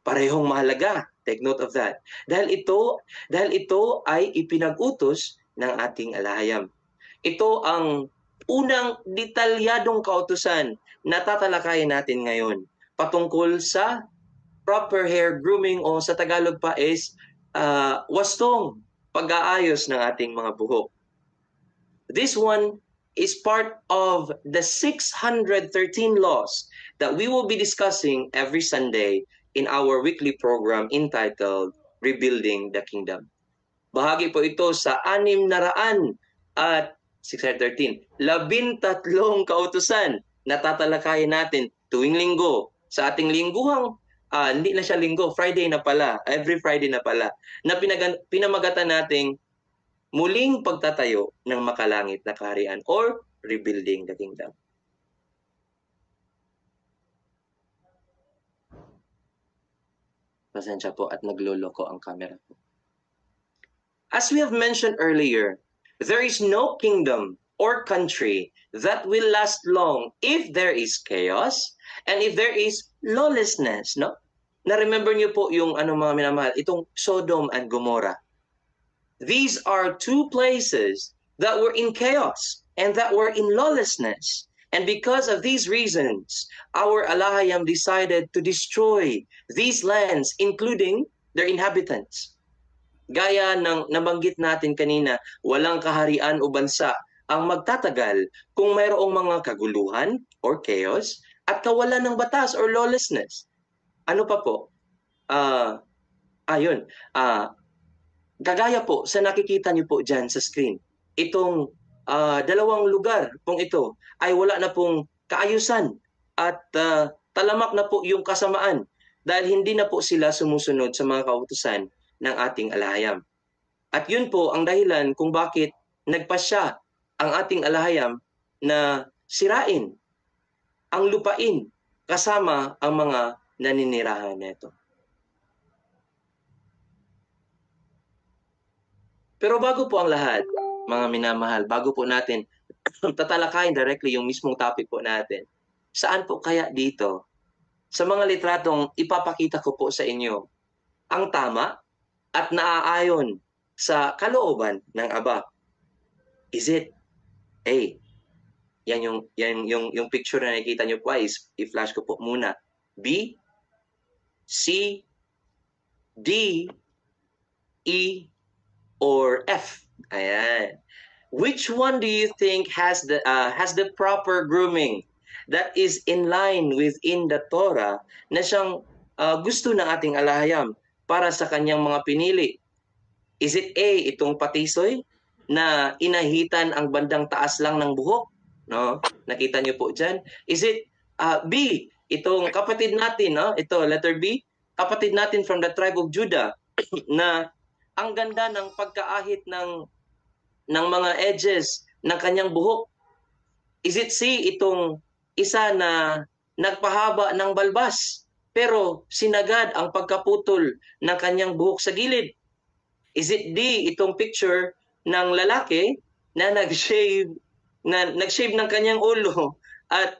Parehong mahalaga. Take note of that. Dahil ito ay ipinag-utos ng ating alahayam. Ito ang unang detalyadong kautusan na tatalakayin natin ngayon patungkol sa proper hair grooming o sa Tagalog pa is wastong pag-aayos ng ating mga buhok. This one is part of the 613 laws that we will be discussing every Sunday in our weekly program entitled Rebuilding the Kingdom. Bahagi po ito sa 613 13 kautusan na tatalakayin natin tuwing linggo sa ating lingguhang hindi na siya linggo, Friday na pala, every Friday na pala, na pinamagatan nating muling pagtatayo ng makalangit na kaharian or rebuilding the kingdom. Pasensya po at nagloloko ang camera po. As we have mentioned earlier, there is no kingdom or country that will last long if there is chaos and if there is lawlessness, no? Na-remember niyo po yung mga minamahal, itong Sodom and Gomorrah. These are two places that were in chaos and that were in lawlessness. And because of these reasons, our alahayam decided to destroy these lands, including their inhabitants. Gaya ng nabanggit natin kanina, walang kaharian o bansa ang magtatagal kung mayroong mga kaguluhan or chaos at kawalan ng batas or lawlessness. Ano pa po? Kagaya po sa nakikita niyo po dyan sa screen, itong dalawang lugar pong ito ay wala na pong kaayusan at talamak na po yung kasamaan dahil hindi na po sila sumusunod sa mga kautusan ng ating alahayam. At yun po ang dahilan kung bakit nagpasya ang ating alahayam na sirain ang lupain kasama ang mga naninirahan nito. Pero bago po ang lahat, mga minamahal, bago po natin tatalakayin directly yung mismong topic po natin, saan po kaya dito, sa mga litratong ipapakita ko po sa inyo, ang tama at naaayon sa kalooban ng Aba? Is it A? Yan yung picture na nakikita nyo po, i-flash ko po muna. B, C, D, E, or F? Ayan. Which one do you think has the proper grooming that is in line within the Torah na siyang gusto ng ating alahayam para sa kanyang mga pinili? Is it A, itong patisoy na inahitan ang bandang taas lang ng buhok? No? Nakita niyo po dyan. Is it B, itong kapatid natin, no? Ito, letter B, kapatid natin from the tribe of Judah na ang ganda ng pagkaahit ng mga edges ng kanyang buhok? Is it C, itong isa na nagpahaba ng balbas pero sinagad ang pagkaputol ng kanyang buhok sa gilid? Is it D, itong picture ng lalaki na nag-shave ng kanyang ulo at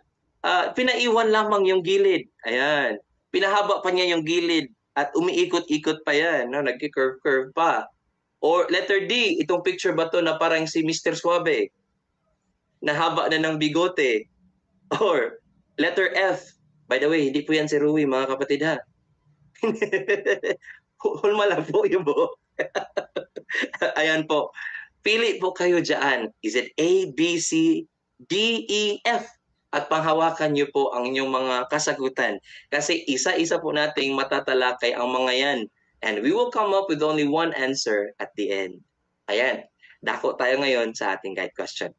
pinaiwan lamang yung gilid? Ayan. Pinahaba pa niya yung gilid at umiikot-ikot pa yan, no? Nagki-curve-curve pa. Or letter D, itong picture ba to na parang si Mr. Suave? Nahaba na ng bigote. Or letter F, by the way, hindi po yan si Rui, mga kapatid, ha? Hulma lang po yung buhok. Ayan po. Pili po kayo dyan. Is it A, B, C, D, E, F? At panghawakan niyo po ang inyong mga kasagutan. Kasi isa-isa po nating matatalakay ang mga yan. And we will come up with only one answer at the end. Ayan. Dako tayo ngayon sa ating guide question.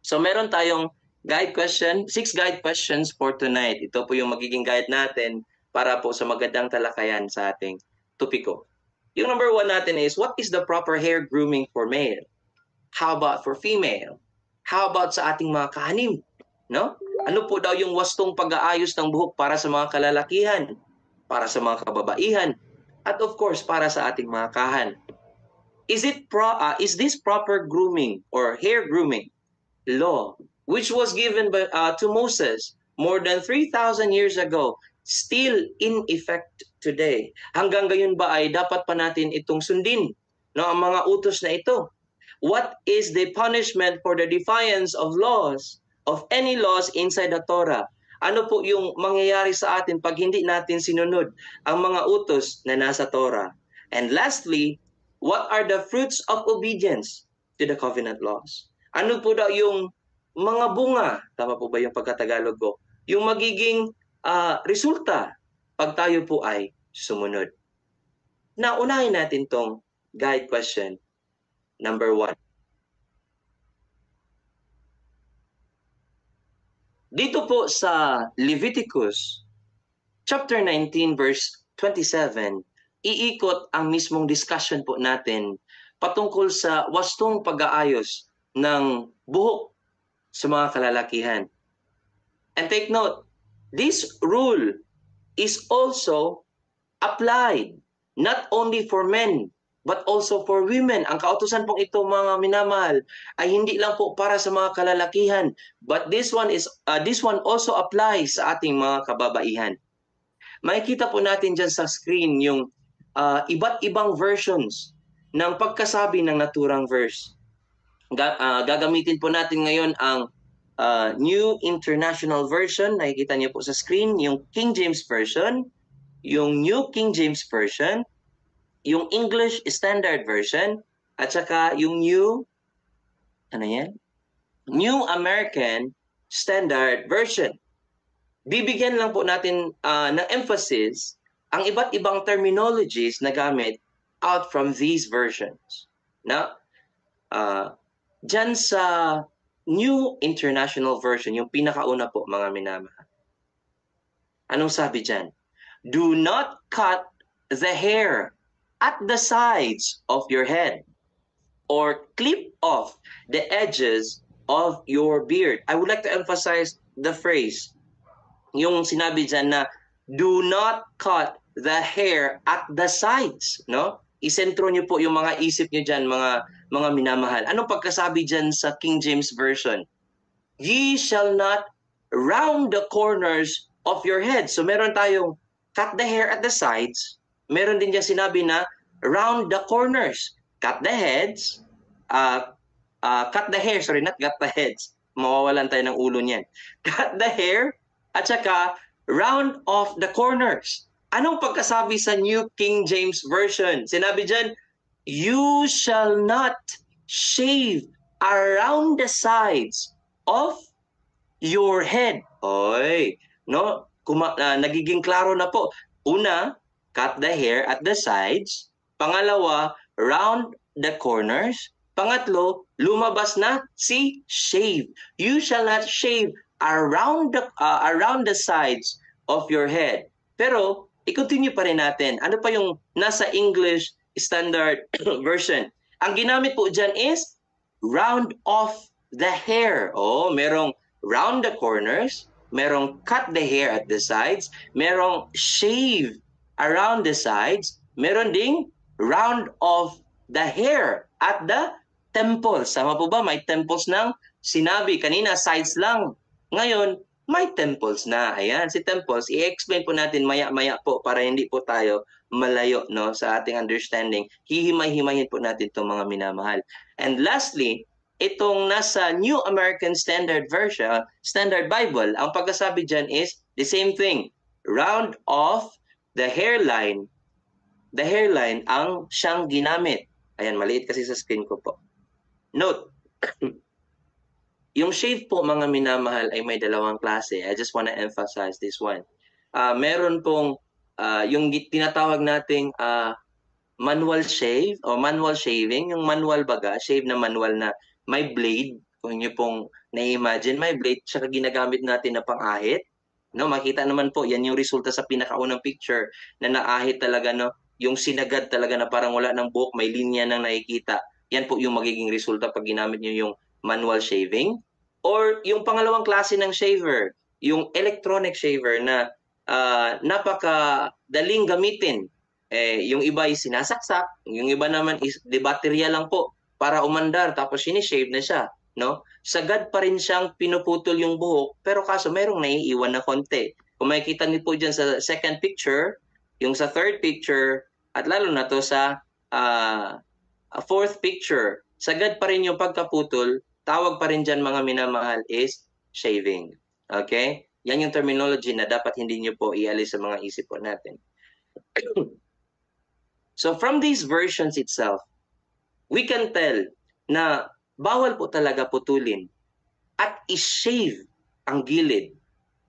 So meron tayong guide question, 6 guide questions for tonight. Ito po yung magiging guide natin para po sa magandang talakayan sa ating topiko. Yung number 1 natin is, what is the proper hair grooming for male? How about for female? How about sa ating mga kahanim? No? Ano po daw yung wastong pag-aayos ng buhok para sa mga kalalakihan, para sa mga kababaihan, at of course, para sa ating mga kahan? Is this proper grooming or hair grooming law, which was given to Moses more than 3,000 years ago, still in effect today. Hanggang gayon ba ay dapat pa natin itong sundin, no, ang mga utos na ito? What is the punishment for the defiance of laws, of any laws inside the Torah? Ano po yung mangyayari sa atin pag hindi natin sinunod ang mga utos na nasa Torah? And lastly, what are the fruits of obedience to the covenant laws? Ano po daw yung mga bunga, tama po ba yung pagkatagalog ko, yung magiging resulta pag tayo po ay sumunod? Now, unahin natin tong guide question number 1. Dito po sa Leviticus chapter 19 verse 27, iikot ang mismong discussion po natin patungkol sa wastong pag-aayos ng buhok sa mga kalalakihan. And take note, this rule is also applied not only for men but also for women. Ang kautusan pong ito, mga minamahal, ay hindi lang po para sa mga kalalakihan, but this one also applies sa ating mga kababaihan. Makikita po natin dyan sa screen yung iba't ibang versions ng pagkasabi ng naturang verse. Gagamitin po natin ngayon ang New International Version. Nakikita niyo po sa screen yung King James Version, yung New King James Version, yung English Standard Version, at saka yung New American Standard Version. Bibigyan lang po natin ng emphasis ang iba't ibang terminologies na gamit out from these versions. Now, dyan sa New International Version, yung pinakauna po, mga minamahal, anong sabi dyan? Do not cut the hair at the sides of your head or clip off the edges of your beard. I would like to emphasize the phrase, yung sinabi dyan na do not cut the hair at the sides, no? Isentro niyo po yung mga isip niyo dyan, mga minamahal. Anong pagkasabi dyan sa King James Version? Ye shall not round the corners of your head. So meron tayong cut the hair at the sides. Meron din dyan sinabi na round the corners. Cut the heads. Cut the hair. Sorry, not cut the heads. Mawawalan tayo ng ulo niyan. Cut the hair at saka round off the corners. Anong pagkasabi sa New King James Version? Sinabi dyan, you shall not shave around the sides of your head. Oy, no? Nagiging klaro na po. Una, cut the hair at the sides. Pangalawa, round the corners. Pangatlo, lumabas na si shave. You shall not shave around the sides of your head. Pero, i-continue pa rin natin. Ano pa yung nasa English Standard Version? Ang ginamit po dyan is round off the hair. Oh, merong round the corners, merong cut the hair at the sides, merong shave around the sides, meron ding round off the hair at the temples. Sama po ba? May temples ng sinabi. Kanina, sides lang. Ngayon, may temples na. Ayan, si temples, i-explain po natin maya-maya po para hindi po tayo malayo, no, sa ating understanding. Hihimay-himayin po natin itong mga minamahal. And lastly, itong nasa New American Standard Version, Standard Bible, ang pagkasabi dyan is the same thing. Round off the hairline ang siyang ginamit. Ayan, maliit kasi sa screen ko po. Note, yung shave po, mga minamahal, ay may dalawang klase. I just want to emphasize this one. Meron pong yung tinatawag nating manual shave o manual shaving. Yung manual baga, shave na manual na may blade. Kung nyo pong na-imagine, may blade, tsaka ginagamit natin na pang-ahit. No, makita naman po, yan yung resulta sa pinakaunang picture na naahit talaga, no? Yung sinagad talaga na parang wala ng buhok, may linya nang nakikita. Yan po yung magiging resulta pag ginamit nyo yung manual shaving. Or yung pangalawang klase ng shaver, yung electronic shaver na napakadaling gamitin. Yung iba ay sinasaksak, yung iba naman is de baterya lang po para umandar tapos sinishave na siya, no? Sagad pa rin siyang pinuputol yung buhok, pero kaso merong naiiwan na konti. Kung makikita niyo po dyan sa second picture, yung sa third picture, at lalo na to sa fourth picture, sagad pa rin yung pagkaputol, tawag pa rin dyan mga minamahal is shaving. Okay? Yan yung terminology na dapat hindi nyo po ialis sa mga isip po natin. So from these versions itself, we can tell na bawal po talaga putulin at i-shave ang gilid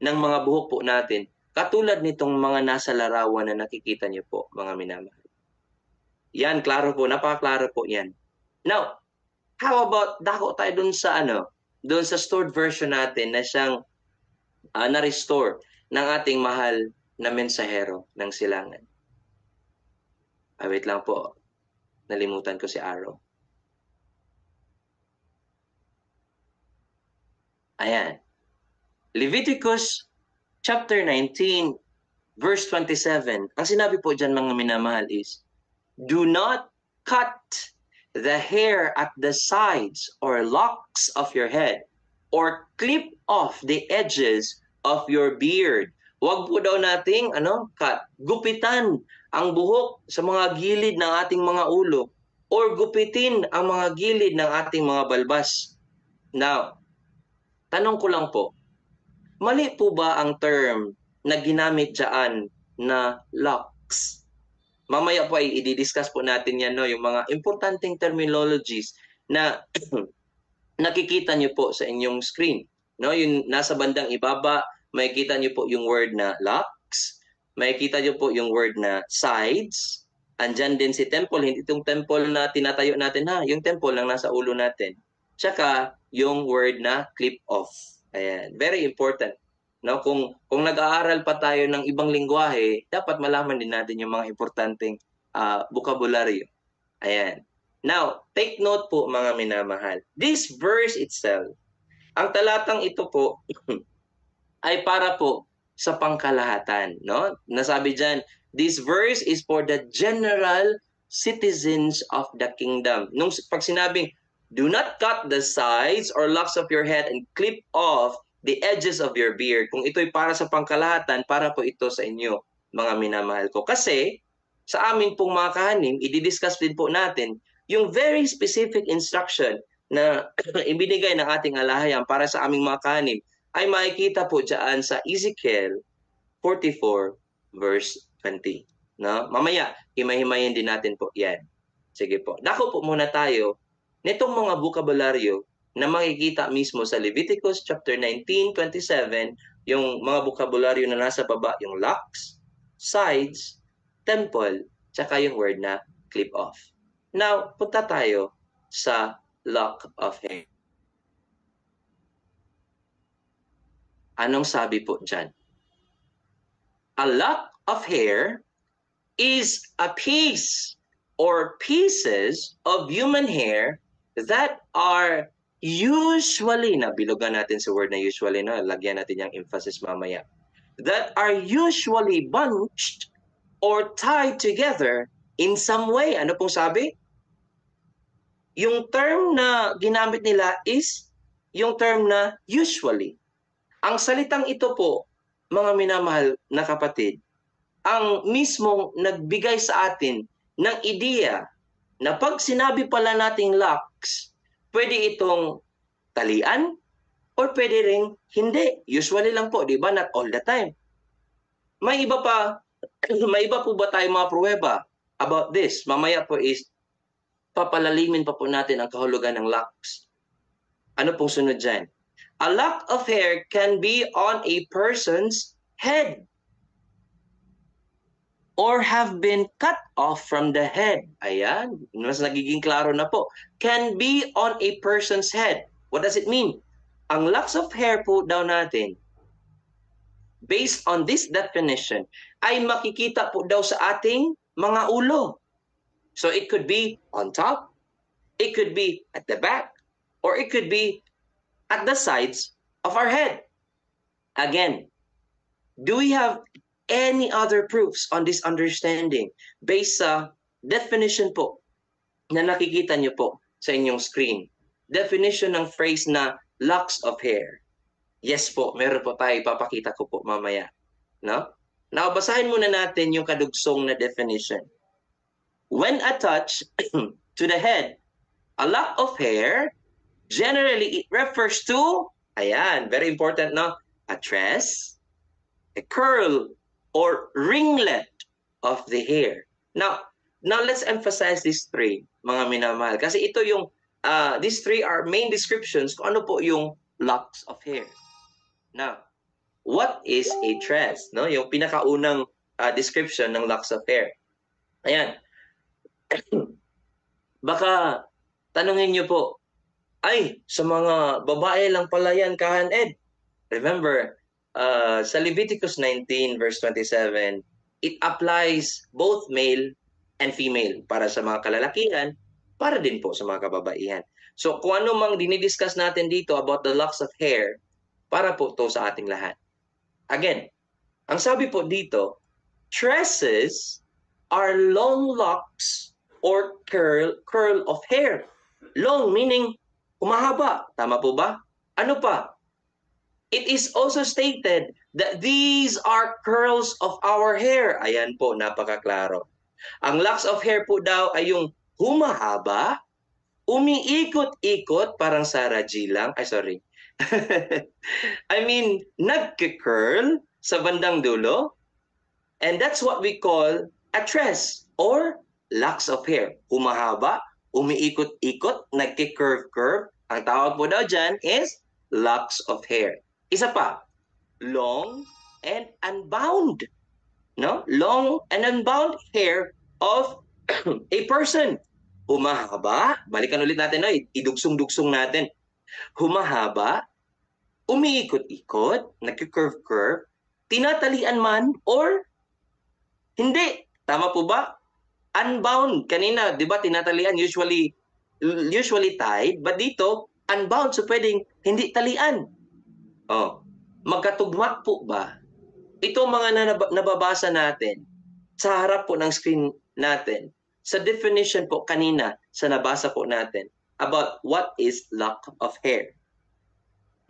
ng mga buhok po natin, katulad nitong mga nasa larawan na nakikita niyo po, mga minamahal. Yan, klaro po, napakaklaro po yan. Now, how about, dako tayo dun sa dun sa stored version natin na siyang na-restore ng ating mahal na mensahero ng silangan. Wait lang po, nalimutan ko si Arrow. Ayan. Leviticus chapter 19, verse 27. Ang sinabi po dyan mga minamahal is, do not cut the hair at the sides or locks of your head or clip off the edges of your beard. Huwag po daw nating gupitan ang buhok sa mga gilid ng ating mga ulo or gupitin ang mga gilid ng ating mga balbas. Now, tanong ko lang po, mali po ba ang term na ginamit dyan na locks? Mamaya po ay i-discuss po natin yan, yung mga importanteng terminologies na nakikita niyo po sa inyong screen. Yung nasa bandang ibaba, makikita niyo po yung word na locks, makikita niyo po yung word na sides, andyan din si temple, hindi itong temple na tinatayo natin yung temple lang nasa ulo natin. Tsaka yung word na clip off. Ayan, very important. Kung nag-aaral pa tayo ng ibang lingwahe, dapat malaman din natin yung mga importanteng bokabularyo. Ayan. Now, take note po mga minamahal. This verse itself, ang talatang ito po ay para po sa pangkalahatan. Nasabi dyan, this verse is for the general citizens of the kingdom. Pag sinabing, do not cut the sides or locks of your head and clip off the edges of your beard. Kung ito'y para sa pangkalahatan, para po ito sa inyo, mga minamahal ko. Kasi, sa amin pong mga kahanim, i-discuss din po natin yung very specific instruction na ibinigay ng ating alahayang para sa aming mga kahanim ay makikita po dyan sa Ezekiel 44 verse 20. Mamaya, himay-himayin din natin po yan. Sige po. Dako po muna tayo nitong mga bokabularyo na makikita mismo sa Leviticus chapter 19:27, yung mga bokabularyo na nasa baba, yung locks, sides, temple, tsaka yung word na clip off. Now, punta tayo sa lock of hair. Anong sabi po dyan? A lock of hair is a piece or pieces of human hair that are usually, bilugan natin sa word na usually, lagyan natin yung emphasis mamaya, that are usually bunched or tied together in some way. Ano pong sabi? Yung term na ginamit nila is yung term na usually. Ang salitang ito po, mga minamahal na kapatid, ang mismong nagbigay sa atin ng ideya na pag sinabi pala nating locks, pwede itong talian or pwede ring hindi. Usually lang po, di ba? Not all the time. May iba po ba tayo mga pruweba about this? Mamaya po is papalalimin pa po natin ang kahulugan ng locks. Ano pong sunod dyan? A lock of hair can be on a person's head or have been cut off from the head. Ayan, mas nagiging klaro na po. Can be on a person's head. What does it mean? Ang locks of hair po daw natin, based on this definition, ay makikita po daw sa ating mga ulo. So it could be on top, it could be at the back, or it could be at the sides of our head. Again, do we have any other proofs on this understanding based sa definition po na nakikita niyo po sa inyong screen? Definition ng phrase na locks of hair. Yes po, meron po tayo, ipapakita ko po mamaya. No? Now, basahin muna natin yung kadugsong na definition. When attached to the head, a lock of hair, generally it refers to, ayan, very important, no? A tress, a curl, or ringlet of the hair. Now let's emphasize these three, mga minamahal. Kasi ito yung, these three are main descriptions kung ano po yung locks of hair. Now, what is a tress? No? Yung pinakaunang description ng locks of hair. Ayan. Baka tanungin niyo po, ay, sa mga babae lang pala yan, Kahan Ed. Remember, sa Leviticus 19 verse 27, it applies both male and female para sa mga kalalakihan, para din po sa mga kababaihan. So kung ano mang dinidiscuss natin dito about the locks of hair, para po to sa ating lahat. Again, ang sabi po dito, tresses are long locks or curl of hair. Long meaning humahaba. Tama po ba? Ano pa? It is also stated that these are curls of our hair. Ayan po, napakaklaro. Ang locks of hair po daw ay yung humahaba, umiikot-ikot, parang Sarah G lang. Ay, sorry. I mean, nagki-curl sa bandang dulo. And that's what we call a tress or locks of hair. Humahaba, umiikot-ikot, nagki-curve-curve. Ang tawag po daw dyan is locks of hair. Isa pa, long and unbound. No? Long and unbound hair of a person. Humahaba, balikan ulit natin, no? Idugsong-dugsong natin. Humahaba, umiikot-ikot, nagki-curve-curve, tinatalian man or hindi. Tama po ba? Unbound. Kanina, di ba, tinatalian, usually tied, but dito, unbound, so pwedeng hindi talian. Oh, magkatugma po ba? Ito mga nababasa natin sa harap po ng screen natin, sa definition po kanina sa nabasa po natin about what is lock of hair.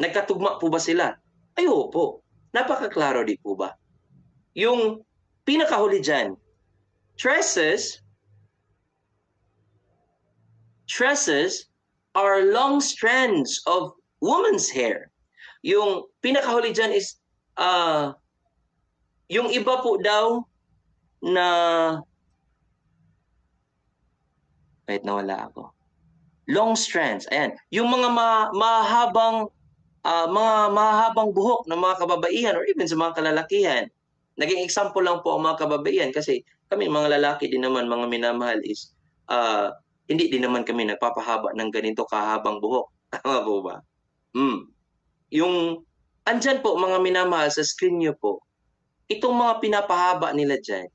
Nagkatugma po ba sila? Ay, opo. Napakaklaro di po ba? Yung pinakahuli dyan, tresses are long strands of woman's hair. Yung pinakahuli dyan is, yung iba po daw na, wait, nawala ako. Long strands, ayan. Yung mga mahabang buhok ng mga kababaihan or even sa mga kalalakihan. Naging example lang po ang mga kababaihan kasi kami mga lalaki din naman, mga minamahal is, hindi din naman kami nagpapahaba ng ganito kahabang buhok. Tama po ba? Yung andyan po mga minamahal sa screen nyo po, itong mga pinapahaba nila dyan,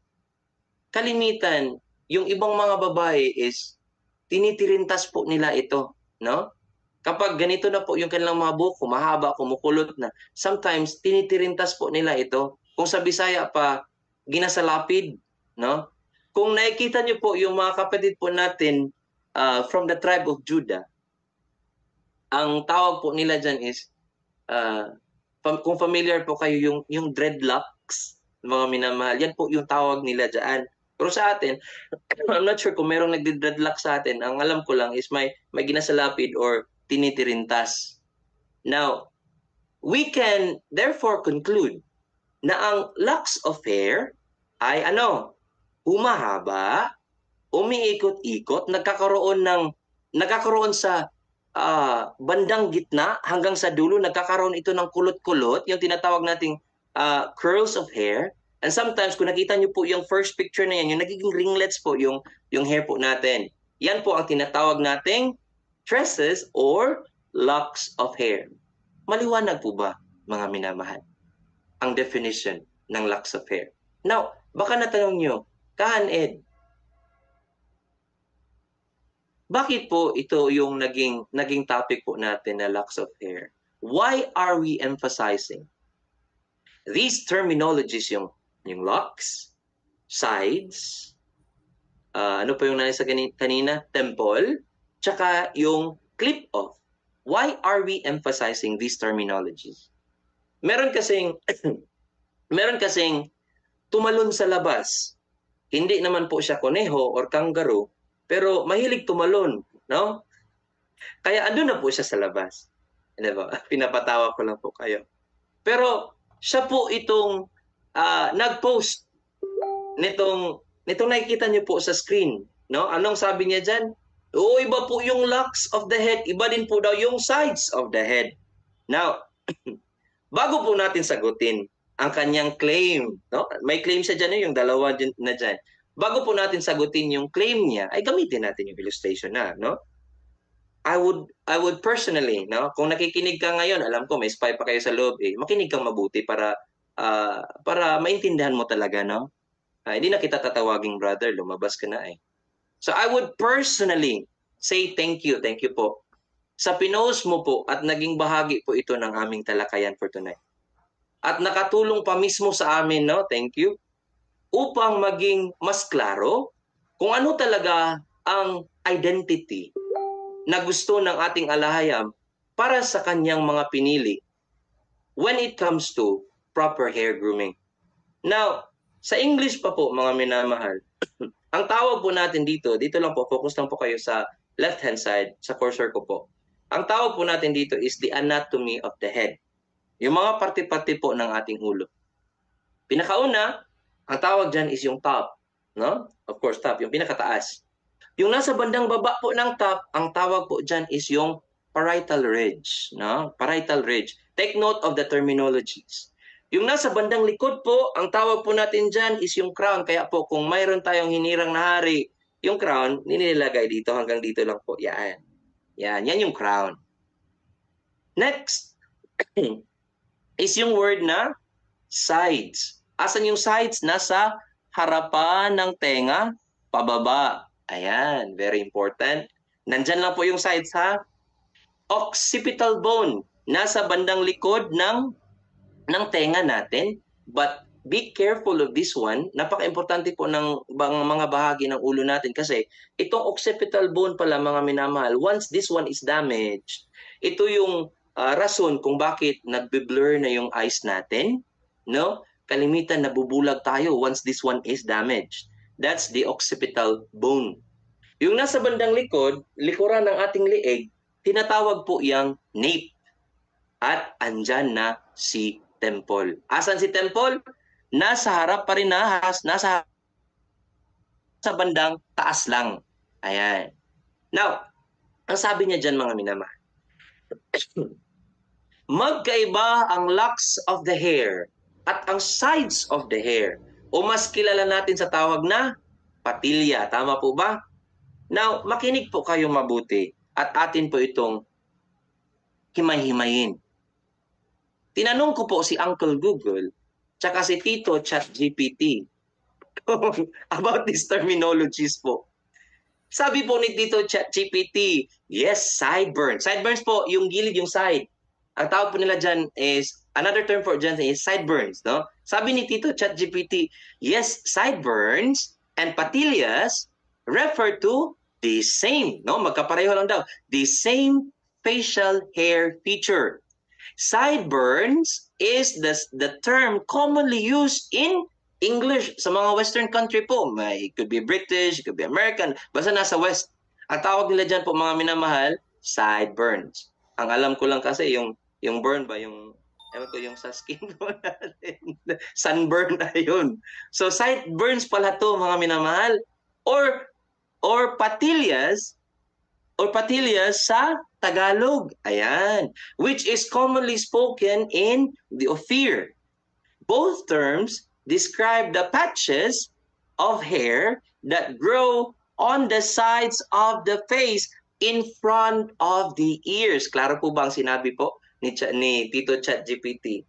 kalimitan, yung ibang mga babae is tinitirintas po nila ito, no? Kapag ganito na po yung kanilang mga buhok, mahaba, kumukulot na, sometimes tinitirintas po nila ito. Kung sa Bisaya pa, ginasalapid, no? Kung nakikita nyo po yung mga kapatid po natin from the tribe of Judah, ang tawag po nila dyan is, kung familiar po kayo yung dreadlocks, mga minamahal, yan po yung tawag nila dyan. Pero sa atin, I'm not sure kung merong nagdi-dreadlock sa atin. Ang alam ko lang is may ginasalapid or tinitirintas. Now, we can therefore conclude na ang locks of hair ay humahaba, umiikot-ikot, nagkakaroon sa bandang gitna hanggang sa dulo, nagkakaroon ito ng kulot-kulot, yung tinatawag nating curls of hair. And sometimes, kung nakita nyo po yung first picture na yan, yung nagiging ringlets po yung hair po natin. Yan po ang tinatawag nating tresses or locks of hair. Maliwanag po ba, mga minamahal, ang definition ng locks of hair? Now, baka natanong nyo, Kahan Ed, bakit po ito yung naging topic po natin na locks of hair? Why are we emphasizing these terminologies, yung locks, sides, ano pa yung nasa kanina? Temple, tsaka yung clip-off. Why are we emphasizing these terminologies? Meron kasing Meron kasing tumalon sa labas. Hindi naman po siya koneho or kangaroo, pero mahilig tumalon, no? Kaya andun na po siya sa labas. Di ba? Pinapatawa ko lang po kayo. Pero siya po itong nag-post nitong nakikita niyo po sa screen, no? Anong sabi niya diyan? Oo, iba po yung locks of the head, iba din po daw yung sides of the head. Now, bago po natin sagutin ang kanyang claim, no? May claim siya diyan, yung dalawa din na diyan. Bago po natin sagutin yung claim niya, ay gamitin natin yung illustration na, no? I would personally, no? Kung nakikinig ka ngayon, alam ko may spy pa kayo sa loob, makinig kang mabuti para maintindihan mo talaga, no? Hindi na kita tatawaging brother, lumabas ka na eh. So I would personally say thank you po sa pinost mo po at naging bahagi po ito ng aming talakayan for tonight. At nakatulong pa mismo sa amin, no? Thank you. Upang maging mas klaro kung ano talaga ang identity na gusto ng ating alahayam para sa kanyang mga pinili when it comes to proper hair grooming. Now, sa English pa po, mga minamahal, ang tawag po natin dito lang po, focus lang po kayo sa left-hand side, sa cursor ko po. Ang tawag po natin dito is the anatomy of the head. Yung mga parte-parte po ng ating ulo. Pinakauna, ang tawag dyan is yung top. No? Of course, top, yung pinakataas. Yung nasa bandang baba po ng top, ang tawag po dyan is yung parietal ridge. No? Parietal ridge. Take note of the terminologies. Yung nasa bandang likod po, ang tawag po natin dyan is yung crown. Kaya po, kung mayroon tayong hinirang na hari, yung crown, nilagay dito hanggang dito lang po. Yan. Yan yung crown. Next is yung word na sides. Asan yung sides? Nasa harapan ng tenga, pababa. Ayan, very important. Nandyan lang po yung sides ha. Occipital bone. Nasa bandang likod ng tenga natin, but be careful of this one. Napaka-importante po ng mga bahagi ng ulo natin kasi itong occipital bone pala, mga minamahal, once this one is damaged, ito yung rason kung bakit nagbe-blur na yung eyes natin, no? Kalimitan nabubulag tayo once this one is damaged. That's the occipital bone. Yung nasa bandang likod, likuran ng ating leeg, tinatawag po yang nape. At andyan na si temple. Asan si temple? Nasa harap pa rin nasa sa bandang taas lang. Ayan. Now, ang sabi niya dyan, mga minamahal, magkaiba ang locks of the hair at ang sides of the hair. O mas kilala natin sa tawag na patilya. Tama po ba? Now, makinig po kayo mabuti at atin po itong himay-himayin. Tinanong ko po si Uncle Google tsaka si Tito ChatGPT about these terminologies po. Sabi po ni Tito ChatGPT, yes, sideburns. Sideburns po, yung gilid, yung side. Ang tawag po nila dyan is, another term for dyan is sideburns. No? Sabi ni Tito ChatGPT, yes, sideburns and patillas refer to the same. No? Magkapareho lang daw. The same facial hair feature. Sideburns is the term commonly used in English sa mga Western country po. It could be British, it could be American, basta nasa West. Ang tawag nila dyan po, mga minamahal, sideburns. Ang alam ko lang kasi yung burn ba, yung sa skin po natin. Sunburn na yun. So sideburns pala to, mga minamahal. Or patillas sa Tagalog. Ayan. Which is commonly spoken in the Ophir. Both terms describe the patches of hair that grow on the sides of the face in front of the ears. Klaro po ba ang sinabi po ni Tito ChatGPT?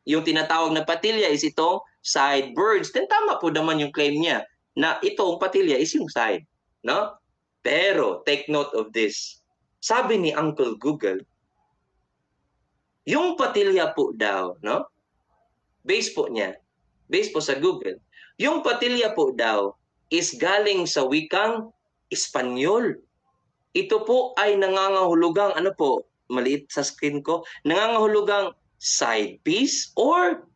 Yung tinatawag na patilya is itong sideburns. Then tama po naman yung claim niya na itong patilya is yung side. No? Pero, take note of this. Sabi ni Uncle Google, yung patilya po daw, no? Base po sa Google, yung patilya po daw is galing sa wikang Espanyol. Ito po ay nangangahulugang, maliit sa screen ko, nangangahulugang side piece or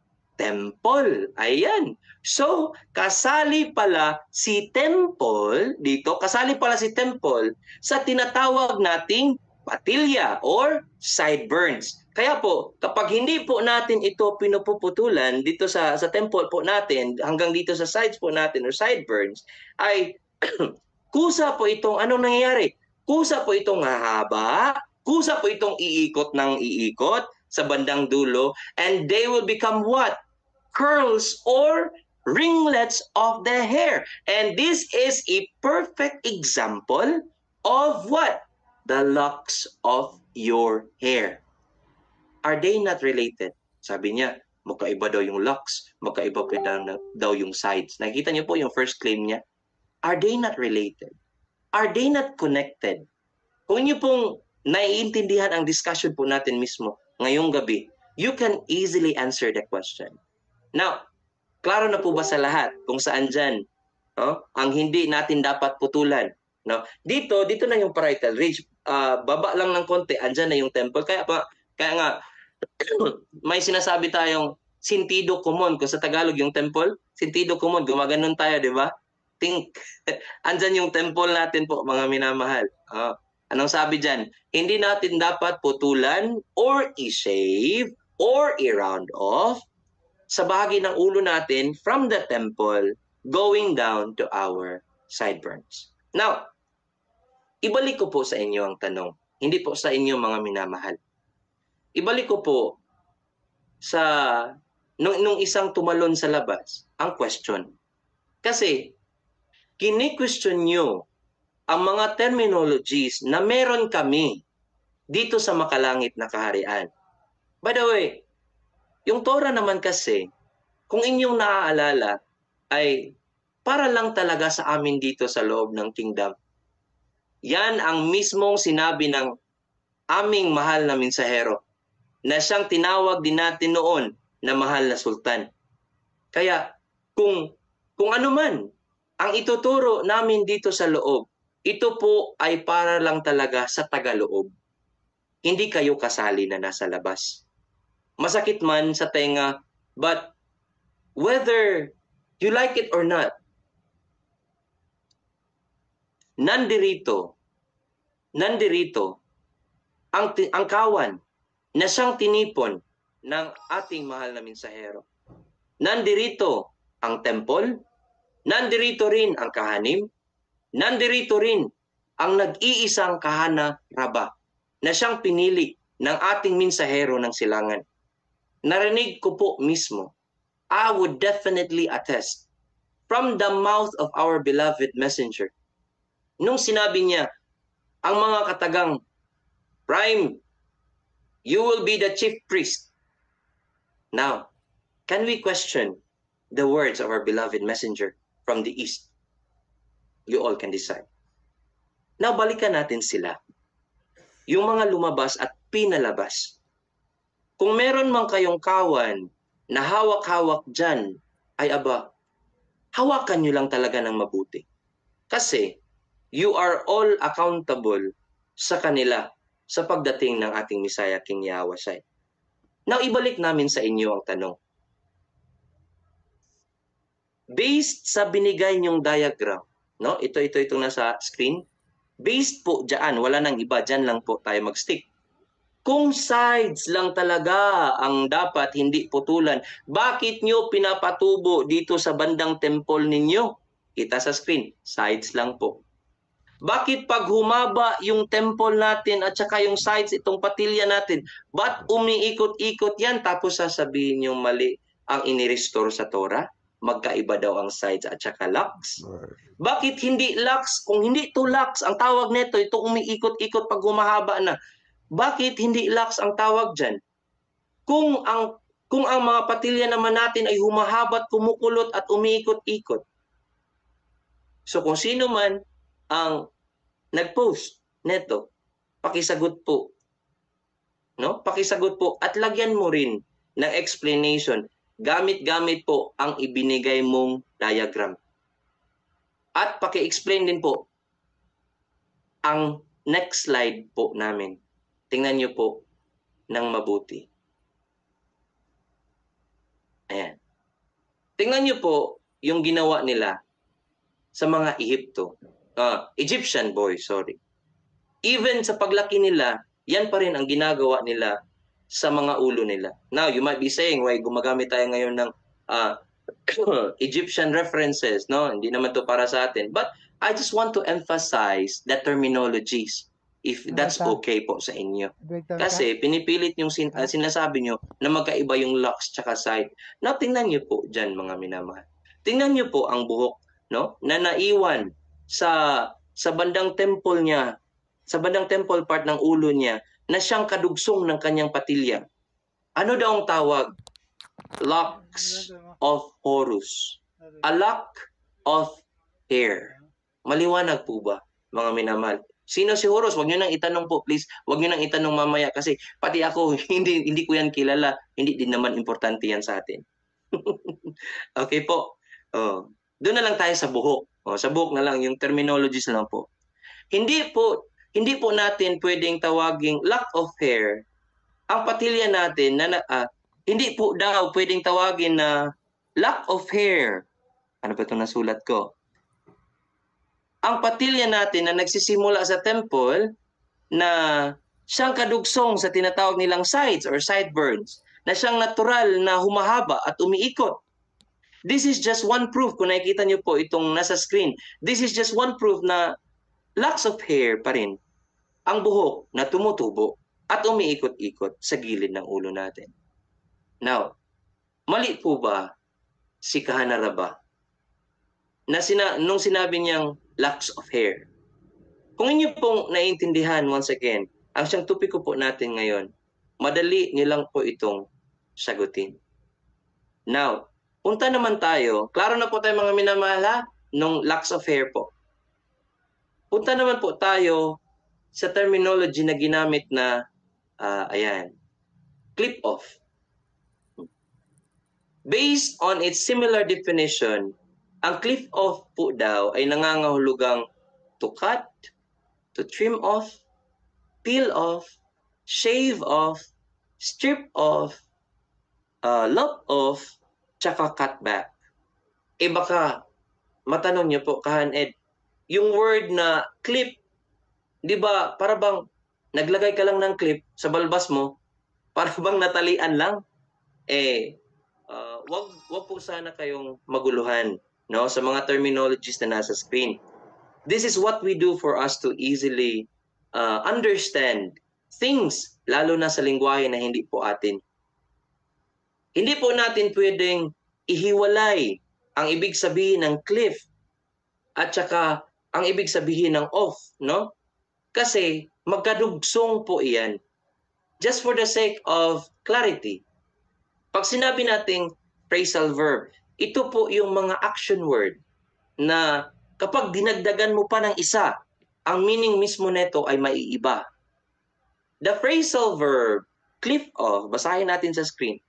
temple. Ayan. So, kasali pala si temple dito, kasali pala si temple sa tinatawag nating patilya or sideburns. Kaya po, kapag hindi po natin ito pinupuputulan dito sa temple po natin, hanggang dito sa sides po natin or sideburns, ay kusa po itong anong nangyayari? Kusa po itong hahaba, kusa po itong iikot ng iikot sa bandang dulo, and they will become what? Curls or ringlets of the hair. And this is a perfect example of what? The locks of your hair. Are they not related? Sabi niya, magkaiba daw yung locks, magkaiba pa daw yung sides. Nakikita niyo po yung first claim niya? Are they not related? Are they not connected? Kung niyo pong naiintindihan ang discussion po natin mismo ngayong gabi, you can easily answer the question. Now, klaro na po ba sa lahat kung saan dyan ang hindi natin dapat putulan? No? Dito na yung parietal ridge. Baba lang ng konti, andyan na yung temple. Kaya nga, may sinasabi tayong sentido común. Kung sa Tagalog yung temple, sentido común. Gumaganon tayo, di ba? Think. Andyan yung temple natin po, mga minamahal. Anong sabi dyan? Hindi natin dapat putulan or i-shave or i-round off sa bahagi ng ulo natin from the temple going down to our sideburns. Now, ibalik ko po sa inyo ang tanong. Hindi po sa inyo mga minamahal. Ibalik ko po sa nung isang tumalon sa labas ang question. Kasi kini-question nyo ang mga terminologies na meron kami dito sa makalangit na kaharian. By the way, yung Torah naman kasi, kung inyong naaalala, ay para lang talaga sa amin dito sa loob ng kingdom. Yan ang mismong sinabi ng aming mahal na mensahero na siyang tinawag din natin noon na mahal na sultan. Kaya kung ano man ang ituturo namin dito sa loob, ito po ay para lang talaga sa tagaloob. Hindi kayo kasali na nasa labas. Masakit man sa tenga, but whether you like it or not, nandirito ang kawan na siyang tinipon ng ating mahal na mensahero. Nandirito ang temple, nandirito rin ang kahanim, nandirito rin ang nag-iisang kahana raba na siyang pinili ng ating mensahero ng silangan. Narinig ko po mismo, I would definitely attest from the mouth of our beloved messenger. Nung sinabi niya, ang mga katagang, Prime, you will be the chief priest. Now, can we question the words of our beloved messenger from the east? You all can decide. Now, balikan natin sila. Yung mga lumabas at pinalabas. Kung meron man kayong kawan na hawak-hawak dyan, ay aba, hawakan nyo lang talaga ng mabuti. Kasi, you are all accountable sa kanila sa pagdating ng ating Messiah King Yahweh. Now, ibalik namin sa inyo ang tanong. Based sa binigay nyong diagram, no? Ito nasa screen. Based po dyan, wala nang iba, dyan lang po tayo mag-stick. Kung sides lang talaga ang dapat hindi putulan, bakit nyo pinapatubo dito sa bandang temple ninyo? Kita sa screen, sides lang po. Bakit pag humaba yung temple natin at saka yung sides, itong patilya natin, ba't umiikot-ikot yan tapos sasabihin yung mali ang inirestore sa Torah? Magkaiba daw ang sides at saka locks. Bakit hindi locks? Kung hindi to locks, ang tawag nito, ito umiikot-ikot pag humahaba na. Bakit hindi locks ang tawag dyan? Kung ang mga patilya naman natin ay humahabat, kumukulot at umiikot-ikot. So kung sino man ang nag-post neto, pakisagot po. No? Pakisagot po at lagyan mo rin ng explanation. Gamit-gamit po ang ibinigay mong diagram. At paki-explain din po ang next slide po namin. Tingnan niyo po ng mabuti. Ayan. Tingnan niyo po yung ginawa nila sa mga Ehipto. Egyptian boy, sorry. Even sa paglaki nila, yan pa rin ang ginagawa nila sa mga ulo nila. Now, you might be saying, why gumagamit tayo ngayon ng Egyptian references, no? Hindi naman to para sa atin. But I just want to emphasize the terminologies, if that's okay po sa inyo. Kasi pinipilit yung sinasabi nyo na magkaiba yung locks tsaka side. Now, tingnan nyo po dyan, mga minamahal. Tingnan nyo po ang buhok, no? Na naiwan sa bandang temple niya, sa bandang temple part ng ulo niya, na siyang kadugsong ng kanyang patilya. Ano daw ang tawag? Locks of Horus. A lock of hair. Maliwanag po ba, mga minamahal? Sino si Horus? Huwag niyo nang itanong po, please. Huwag niyo nang itanong mamaya kasi pati ako, hindi ko yan kilala. Hindi din naman importante yan sa atin. Okay po. Doon na lang tayo sa buhok. Sa buhok na lang, yung terminologies na lang po. Hindi po natin pwedeng tawaging lock of hair ang patilya natin na hindi po daw pwedeng tawagin na lock of hair. Ano ba itong nasulat ko? Ang patilya natin na nagsisimula sa temple na siyang kadugsong sa tinatawag nilang sides or sideburns, na siyang natural na humahaba at umiikot. This is just one proof, kung nakikita niyo po itong nasa screen, this is just one proof na locks of hair pa rin ang buhok na tumutubo at umiikot-ikot sa gilid ng ulo natin. Now, mali po ba si Kahanaraba na nung sinabi niyang locks of hair? Kung inyo pong naiintindihan, once again, ang siyang topiko po natin ngayon, madali niyo lang po itong sagutin. Now, punta naman tayo, klaro na po tayo mga minamahal nung locks of hair po. Punta naman po tayo sa terminology na ginamit na, ayan, clip off. Based on its similar definition, ang clip off po daw ay nangangahulugang to cut, to trim off, peel off, shave off, strip off, lop off, tsaka cut back. Baka matanong niyo po, Kahan Ed, yung word na clip, di ba, para bang naglagay ka lang ng clip sa balbas mo, para bang natalian lang? Wag po sana kayong maguluhan, no, sa mga terminologies na nasa screen. This is what we do for us to easily understand things, lalo na sa lingwahe na hindi po atin. Hindi po natin pwedeng ihiwalay ang ibig sabihin ng cliff at saka ang ibig sabihin ng off, no? Kasi magkadugsong po iyan. Just for the sake of clarity, pag sinabi nating phrasal verb, ito po yung mga action word na kapag dinagdagan mo pa ng isa, ang meaning mismo nito ay maiiba. The phrasal verb, clip off, basahin natin sa screen,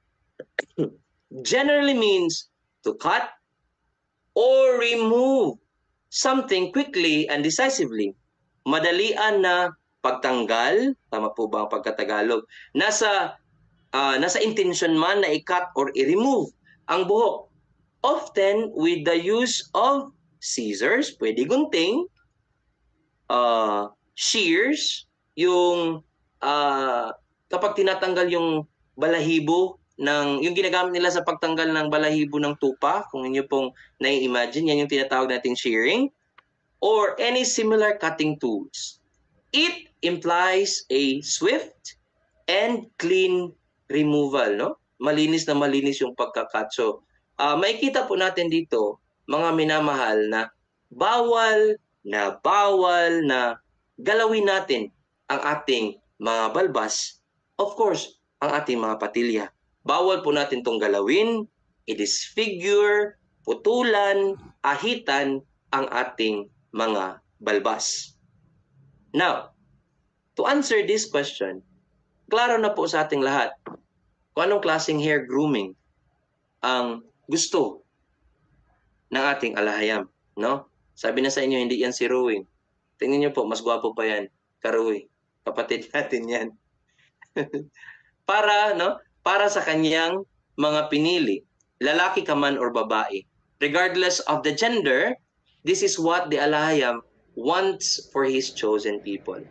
generally means to cut or remove something quickly and decisively. Madalian na pagtanggal, tama po ba ang pagkatagalog? Nasa intention man na i-cut or i-remove ang buhok. Often with the use of scissors, pwede gunting, shears, yung kapag tinatanggal yung balahibo yung ginagamit nila sa pagtanggal ng balahibo ng tupa, kung inyo pong nai-imagine, yan yung tinatawag nating shearing, or any similar cutting tools. It implies a swift and clean removal, no? Malinis na malinis yung pagka-cut. So, makikita po natin dito, mga minamahal, na bawal na galawin natin ang ating mga balbas, of course, ang ating mga patilya. Bawal po natin itong galawin, i-disfigure, putulan, ahitan ang ating mga balbas. Now, to answer this question, klaro na po sa ating lahat kung anong klaseng hair grooming ang gusto ng ating alahayam, no? Sabi na sa inyo, hindi yan si Ruwing. Tingnan niyo po, mas gwapo pa yan, Karuwi. Kapatid natin yan. Para sa kanyang mga pinili. lalaki ka man or babae. Regardless of the gender, this is what the Alahayam wants for his chosen people.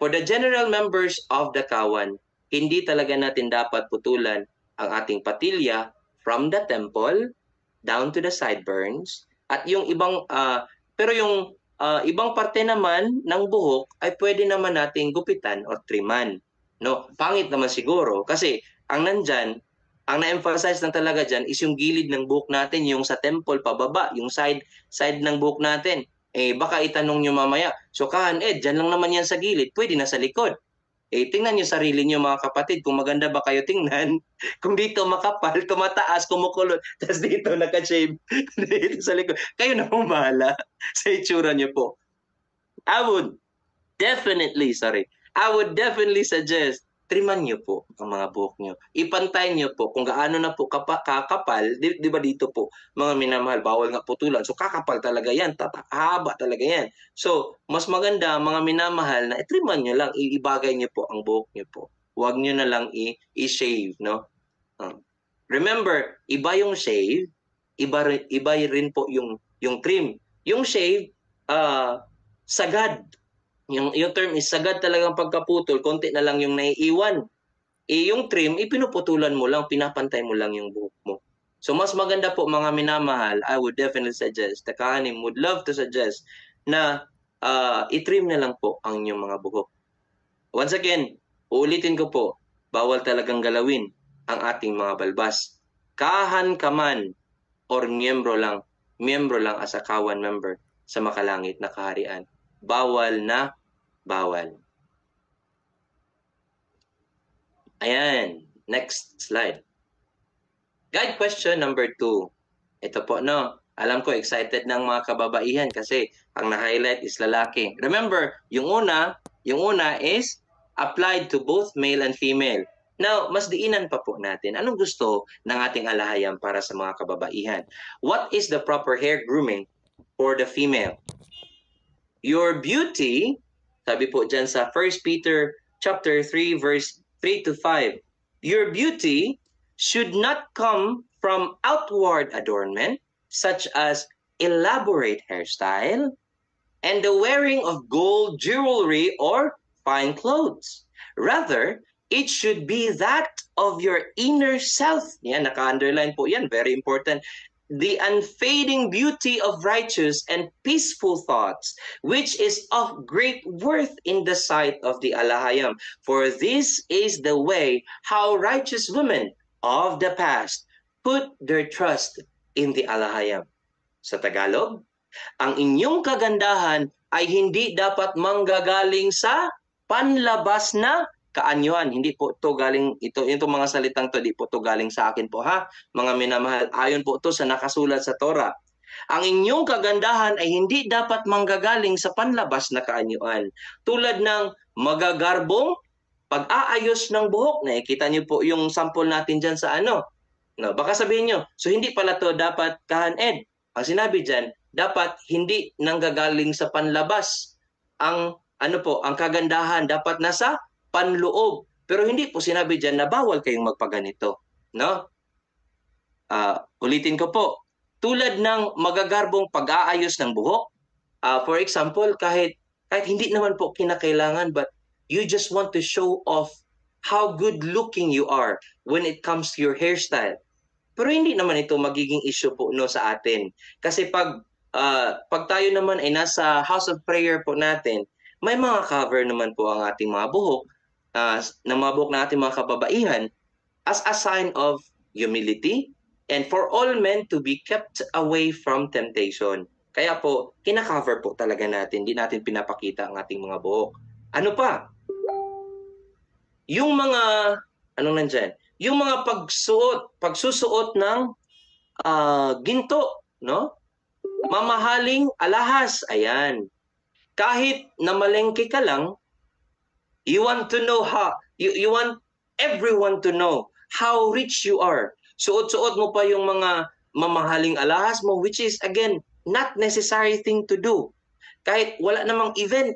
For the general members of the Kawan, hindi talaga natin dapat putulan ang ating patilya from the temple down to the sideburns. At yung ibang, pero yung ibang parte naman ng buhok ay pwede naman nating gupitan o triman. No? Pangit naman siguro kasi ang nandyan, ang na-emphasize lang talaga dyan is yung gilid ng buhok natin, yung sa temple pababa, yung side ng buhok natin. Baka itanong nyo mamaya, so dyan lang naman yan sa gilid, pwede na sa likod. Tingnan nyo sarili nyo mga kapatid, kung maganda ba kayo tingnan, kung dito makapal, tumataas, kumukulot, tapos dito naka-shave, dito sa likod. Kayo na po bahala sa itsura nyo po. I would definitely suggest, triman nyo po ang mga buhok nyo. Ipantay nyo po kung gaano na po kakapal, di ba dito po, mga minamahal, bawal nga putulan. So kakapal talaga yan, haba talaga yan. So mas maganda mga minamahal na triman nyo lang, ibagay nyo po ang buhok nyo po. Huwag nyo na lang i-shave, no? Remember, iba yung shave, iba rin po yung trim. Yung shave, sagad. Yung term is sagad talagang pagkaputol, konti na lang yung naiiwan. Yung trim, pinuputulan mo lang, pinapantay mo lang yung buhok mo. So mas maganda po mga minamahal, I would definitely suggest, the Kahanim would love to suggest na i-trim na lang po ang inyong mga buhok. Once again, uulitin ko po, bawal talagang galawin ang ating mga balbas. Kahan ka man or miyembro lang as a Kawan member sa makalangit na kaharian. Bawal na bawal. Ayan, next slide. Guide question number 2. Ito po, no? Alam ko, excited ng mga kababaihan kasi ang na-highlight is lalaki. Remember, yung una is applied to both male and female. Now, mas diinan pa po natin. Anong gusto ng ating alahayam para sa mga kababaihan? What is the proper hair grooming for the female? Your beauty, sabi po dyan sa 1 Peter chapter 3 verse 3 to 5, your beauty should not come from outward adornment such as elaborate hairstyle and the wearing of gold jewelry or fine clothes. Rather, it should be that of your inner self. Yan, naka-underline po yan. Very important. The unfading beauty of righteous and peaceful thoughts, which is of great worth in the sight of the Alahayam. For this is the way how righteous women of the past put their trust in the Alahayam. Sa Tagalog, ang inyong kagandahan ay hindi dapat manggagaling sa panlabas na kaanyuan. Hindi po ito galing, itong mga salitang to, di po ito galing sa akin po ha, mga minamahal. Ayon po ito sa nakasulat sa Torah. Ang inyong kagandahan ay hindi dapat manggagaling sa panlabas na kaanyuan. Tulad ng magagarbong pag-aayos ng buhok. Nakikita niyo po yung sample natin dyan sa ano. No, baka sabihin nyo, so hindi pala to dapat kahan-ed. Ang sinabi dyan, dapat hindi nanggagaling sa panlabas. Ang kagandahan dapat nasa panloob. Pero hindi po sinabi dyan na bawal kayong magpaganito. No? Ulitin ko po. Tulad ng magagarbong pag-aayos ng buhok, for example, kahit hindi naman po kinakailangan, but you just want to show off how good looking you are when it comes to your hairstyle. Pero hindi naman ito magiging issue po no sa atin. Kasi pag tayo naman ay nasa house of prayer po natin, may mga cover naman po ang ating mga buhok, ng mga buhok ng ating mga kababaihan as a sign of humility and for all men to be kept away from temptation. Kaya po, kina-cover po talaga natin, hindi natin pinapakita ang ating mga buhok. Ano pa? Yung mga, yung mga pagsusuot ng ginto, no? Mamahaling alahas, ayan. Kahit na malengke ka lang, you want to know how, you want everyone to know how rich you are. Suot-suot mo pa yung mga mamahaling alahas mo, which is, again, not necessary thing to do. Kahit wala namang event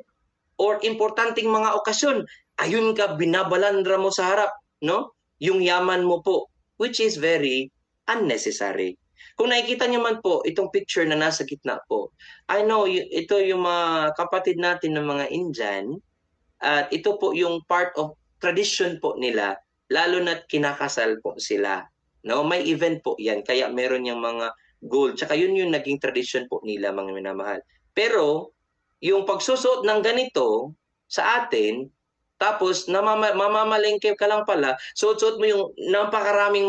or importanteng mga okasyon, ayun ka, binabalandra mo sa harap, no? Yung yaman mo po, which is very unnecessary. Kung nakikita niyo man po itong picture na nasa gitna po, I know ito yung mga kapatid natin ng mga Indian at ito po yung part of tradition po nila lalo na't kinakasal po sila. No, may event po 'yan kaya meron yung mga gold. Tsaka yun yung naging tradition po nila mga minamahal. Pero yung pagsusuot ng ganito sa atin tapos mamamalengke ka lang pala, suot-suot mo yung napakaraming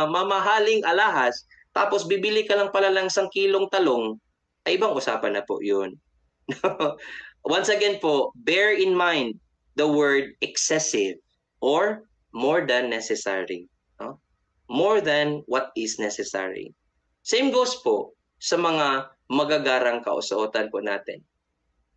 mamahaling alahas, tapos bibili ka lang pala ng 1 kilong talong, ay ibang usapan na po yun. Once again po, bear in mind the word excessive or more than necessary. No? More than what is necessary. Same goes po sa mga magagarang kausuotan po natin.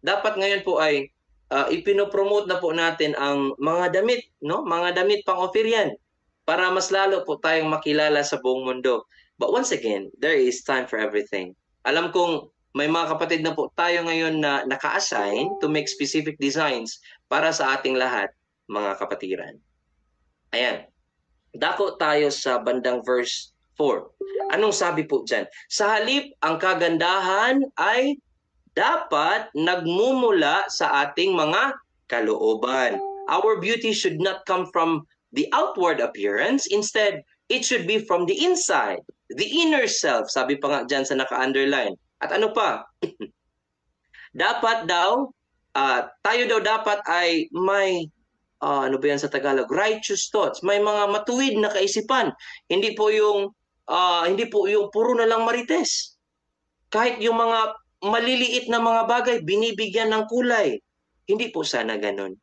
Dapat ngayon po ay ipinopromote na po natin ang mga damit, no? Mga damit pang-offer yan para mas lalo po tayong makilala sa buong mundo. But once again, there is time for everything. Alam kong may mga kapatid na po tayo ngayon na naka-assign to make specific designs para sa ating lahat, mga kapatiran. Ayan. Dako tayo sa bandang verse 4. Anong sabi po dyan? Sa halip, ang kagandahan ay dapat nagmumula sa ating mga kalooban. Our beauty should not come from the outward appearance. Instead, it should be from the inside, the inner self. Sabi pa nga dyan sa naka-underline. At ano pa? Dapat daw, tayo daw dapat ay may, ano ba yan sa Tagalog? Righteous thoughts. May mga matuwid na kaisipan. Hindi po yung puro na lang marites. Kahit yung mga maliliit na mga bagay, binibigyan ng kulay. Hindi po sana ganun.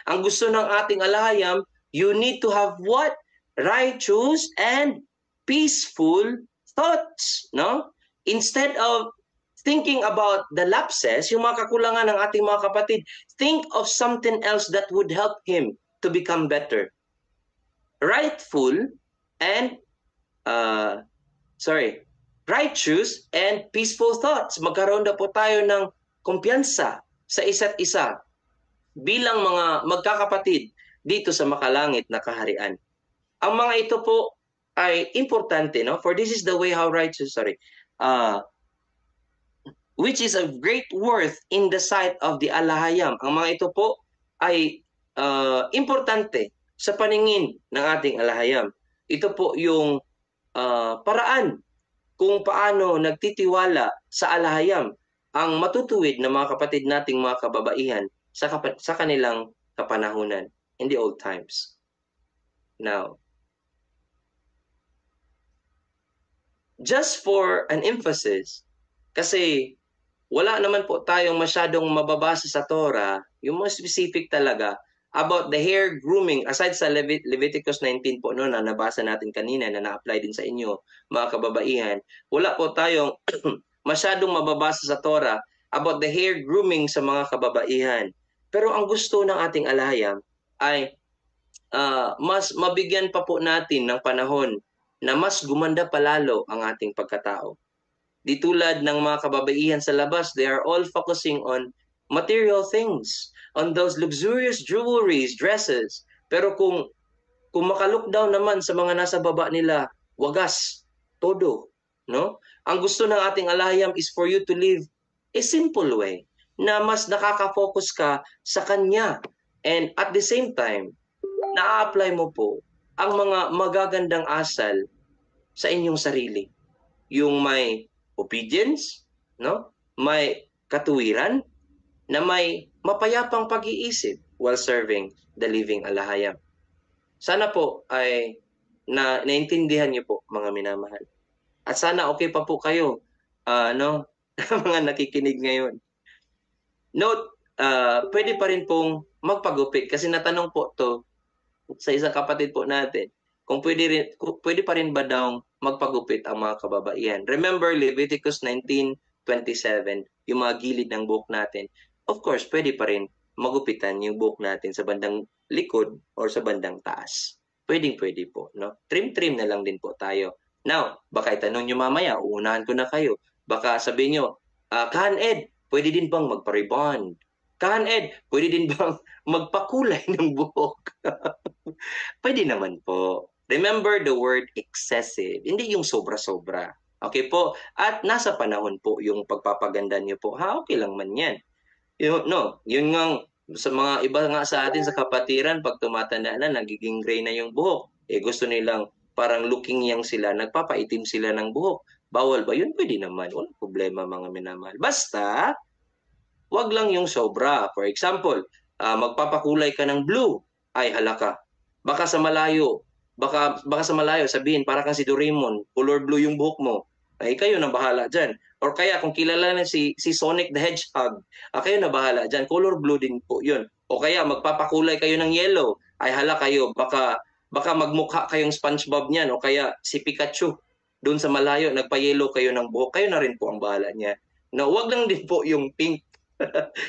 Ang gusto ng ating alahayam, you need to have what? Righteous and peaceful thoughts. No? Instead of thinking about the lapses, yung mga kakulangan ng ating mga kapatid, think of something else that would help him to become better. Rightful and, righteous and peaceful thoughts. Magkaroon na po tayo ng kumpiyansa sa isa't isa bilang mga magkakapatid dito sa makalangit na kaharian. Ang mga ito po ay importante, no? For this is the way how righteous, which is of great worth in the sight of the alahayam. Ang mga ito po ay importante sa paningin ng ating alahayam. Ito po yung paraan kung paano nagtitiwala sa alahayam ang matutuwid na mga kapatid nating mga kababaihan sa kanilang kapanahunan in the old times. Now, just for an emphasis, kasi wala naman po tayong masyadong mababasa sa Torah, yung mga specific talaga, about the hair grooming, aside sa Leviticus 19 po no, na nabasa natin kanina, na na-apply din sa inyo, mga kababaihan, wala po tayong masyadong mababasa sa Torah about the hair grooming sa mga kababaihan. Pero ang gusto ng ating alahayam ay mas mabigyan pa po natin ng panahon na mas gumanda palalo ang ating pagkatao. Di tulad ng mga kababaihan sa labas, they are all focusing on material things, on those luxurious jewelries, dresses. Pero kung maka-look down naman sa mga nasa baba nila, wagas, todo, no? Ang gusto ng ating alahayam is for you to live a simple way, na mas nakaka-focus ka sa Kanya. And at the same time, na-apply mo po ang mga magagandang asal sa inyong sarili. Yung may obedience, no? May katuwiran, na may mapayapang pag-iisip while serving the living alahayam. Sana po ay naintindihan niyo po, mga minamahal. At sana okay pa po kayo, mga nakikinig ngayon. Note, pwede pa rin pong magpagupit kasi natanong po to sa isang kapatid po natin kung pwede pa rin ba daw magpagupit ang mga kababaihan. Remember Leviticus 19:27, yung mga gilid ng buhok natin. Of course, pwede pa rin magupitan yung buhok natin sa bandang likod or sa bandang taas. Pwede po, no? Trim na lang din po tayo. Now, baka itanong nyo mamaya, uunahan ko na kayo. Baka sabihin nyo, Kahan Ed, pwede din bang magpa-rebond? Kahan Ed, pwede din bang magpakulay ng buhok? Pwede naman po. Remember the word excessive, hindi yung sobra-sobra. Okay po? At nasa panahon po yung pagpapaganda niyo po. Okay lang man yan. Yun nga, sa mga iba nga sa atin sa kapatiran, pag tumatanda na, nagiging gray na yung buhok. Gusto nilang parang looking young sila, nagpapaitim sila ng buhok. Bawal ba yun? Pwede naman. Walang problema mga minamahal. Basta, wag lang yung sobra. For example, magpapakulay ka ng blue. Ay, halaka. Baka sa malayo, baka sa malayo sabihin, para kang si Doraemon, color blue yung buhok mo. Ay, kayo na bahala dyan. Or kaya, kung kilala na si Sonic the Hedgehog, kayo na bahala dyan. Color blue din po yun. O kaya, magpapakulay kayo ng yellow. Ay, hala kayo, baka magmukha kayong SpongeBob niyan. O kaya, si Pikachu. Doon sa malayo, nagpa-yellow kayo ng buhok. Kayo na rin po ang bahala niya. No, wag lang din po yung pink.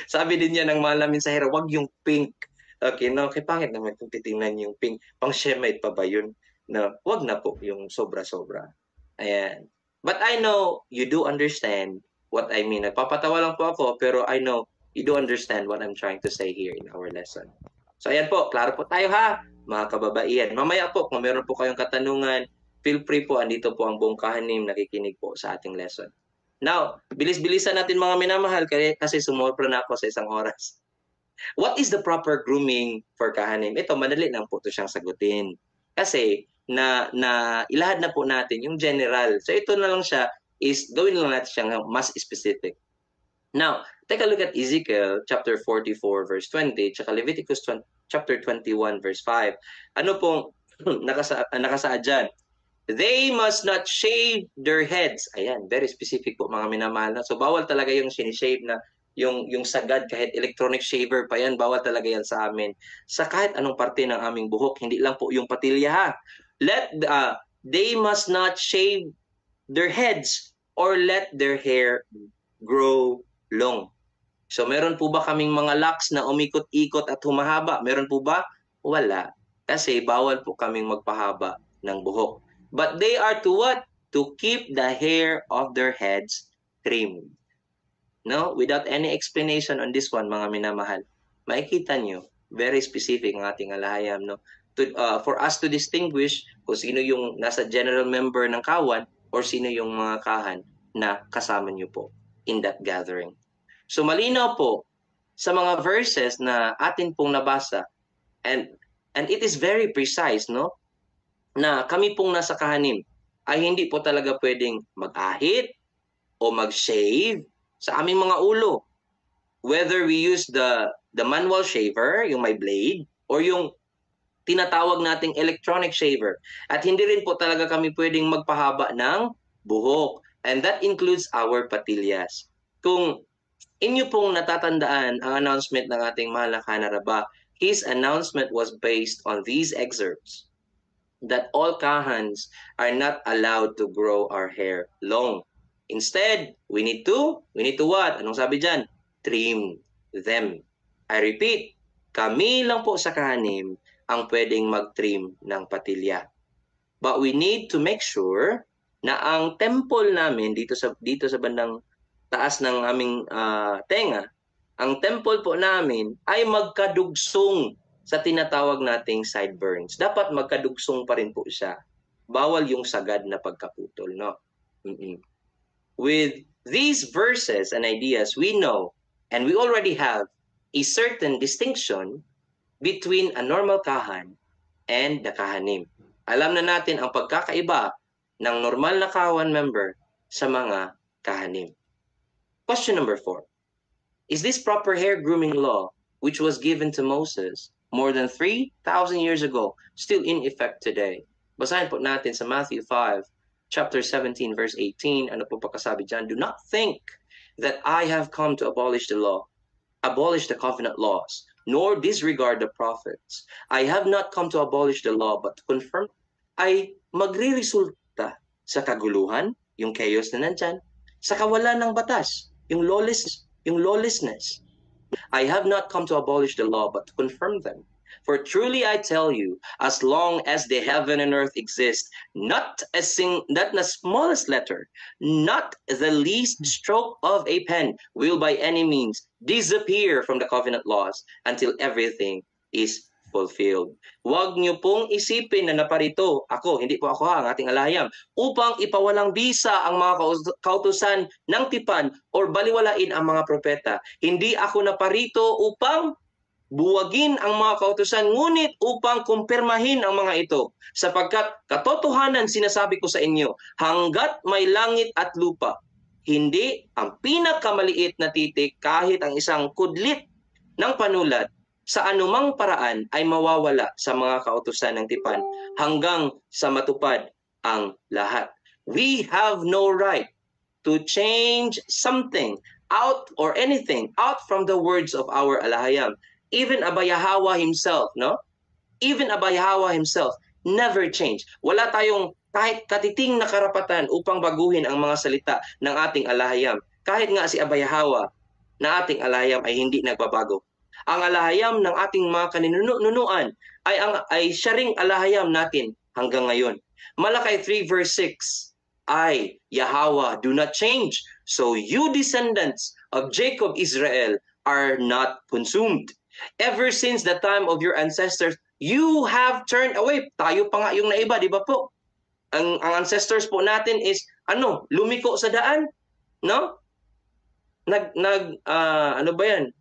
Sabi din niya ng mahal namin sa hero, wag yung pink. Okay, no, kay pangit naman kung titingnan yung pink. Pang Shemite pa ba yun? No, wag na po yung sobra-sobra. Ayan. But I know you do understand what I mean. Nagpapatawa lang po ako, pero I know you do understand what I'm trying to say here in our lesson. So ayan po, klaro po tayo ha, mga kababaihan. Mamaya po, kung meron po kayong katanungan, feel free po, andito po ang buong kahanim nakikinig po sa ating lesson. Now, bilis-bilisan natin mga minamahal kasi sumobra na ako sa isang oras. What is the proper grooming for kahanim? Ito, madali lang po ito siyang sagutin. Kasi, ilahad na po natin yung general. So, ito na lang siya is gawin lang natin siyang mas specific. Now, take a look at Ezekiel chapter 44 verse 20 tsaka Leviticus chapter 21 verse 5. Ano pong nakasaad dyan? They must not shave their heads. Ayan, very specific po mga minamahal na. So bawal talaga yung sinishave na yung sagad, kahit electronic shaver pa yan, bawal talaga yan sa amin. Sa kahit anong parte ng aming buhok, hindi lang po yung patilya ha. They must not shave their heads or let their hair grow long. So meron po ba kaming mga locks na umikot-ikot at humahaba? Meron po ba? Wala. Kasi bawal po kaming magpahaba ng buhok. But they are to what? To keep the hair of their heads trimmed. No? Without any explanation on this one, mga minamahal. Makikita nyo, very specific ang ating alahayam. No? For us to distinguish kung sino yung nasa general member ng kawan or sino yung mga kahan na kasama nyo po in that gathering. So malinaw po sa mga verses na atin pong nabasa, and it is very precise, no? Na kami pong nasa kahanim ay hindi po talaga pwedeng mag-ahit o mag-shave sa aming mga ulo. Whether we use the manual shaver, yung may blade, or yung tinatawag nating electronic shaver. At hindi rin po talaga kami pwedeng magpahaba ng buhok. And that includes our patillas. Kung inyo pong natatandaan ang announcement ng ating mahal na Kanaraba, his announcement was based on these excerpts that all kahans are not allowed to grow our hair long. Instead, we need to what? Anong sabi dyan? Trim them. I repeat, kami lang po sa kahanim ang pwedeng mag-trim ng patilya. But we need to make sure na ang temple namin dito sa bandang taas ng aming tenga, ang temple po namin ay magkadugsong sa tinatawag nating sideburns. Dapat magkadugsong pa rin po siya. Bawal yung sagad na pagkaputol, no? With these verses and ideas, we know and we already have a certain distinction between a normal kahan and the kahanim. Alam na natin ang pagkakaiba ng normal na kawan member sa mga kahanim. Question number 4. Is this proper hair grooming law, which was given to Moses more than 3,000 years ago, still in effect today? Basahin po natin sa Matthew 5, chapter 17, verse 18. Ano po pagkasabi dyan? Do not think that I have come to abolish the law, abolish the covenant laws, nor disregard the prophets. I have not come to abolish the law, but to confirm. Ay magre-resulta sa kaguluhan, yung chaos na nandyan, sa kawalan ng batas, yung lawlessness. I have not come to abolish the law, but to confirm them. For truly I tell you, as long as the heaven and earth exist, not the smallest letter, not the least stroke of a pen will by any means disappear from the covenant laws until everything is fulfilled. Huwag niyo pong isipin na naparito ako, hindi po ako ang ating alahayam, upang ipawalang bisa ang mga kautusan ng tipan or baliwalain ang mga propeta. Hindi ako naparito upang buwagin ang mga kautusan, ngunit upang kumpirmahin ang mga ito. Sapagkat katotohanan sinasabi ko sa inyo, hanggat may langit at lupa, hindi ang pinakamaliit na titik kahit ang isang kudlit ng panulat sa anumang paraan ay mawawala sa mga kautusan ng tipan hanggang sa matupad ang lahat. We have no right to change something out or anything out from the words of our alahayam. Even Abba Yahweh himself, no? Even Abba Yahweh himself never changed. Wala tayong kahit katiting na karapatan upang baguhin ang mga salita ng ating alahayam. Kahit nga si Abba Yahweh na ating alahayam ay hindi nagbabago. Ang alahayam ng ating mga kaninunuan ay siya ring alahayam natin hanggang ngayon. Malakay 3 verse 6, I, Yahweh, do not change. So you descendants of Jacob, Israel, are not consumed. Ever since the time of your ancestors, you have turned away. Tayo pa nga yung naiba, di ba po? Ang ancestors po natin is, lumiko sa daan? No? Ano ba yan?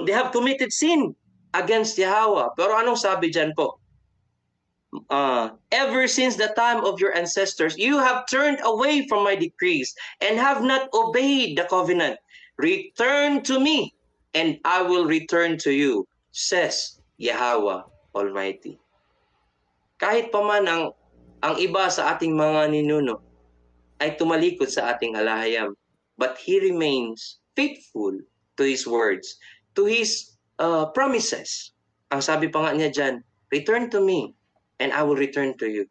They have committed sin against Yahweh. Pero anong sabi dyan po? Ever since the time of your ancestors, you have turned away from my decrees and have not obeyed the covenant. Return to me, and I will return to you, says Yahweh Almighty. Kahit pa man ang iba sa ating mga ninuno ay tumalikod sa ating alahayam, but he remains faithful to his words, to his promises. Ang sabi pa nga niya dyan, return to me, and I will return to you.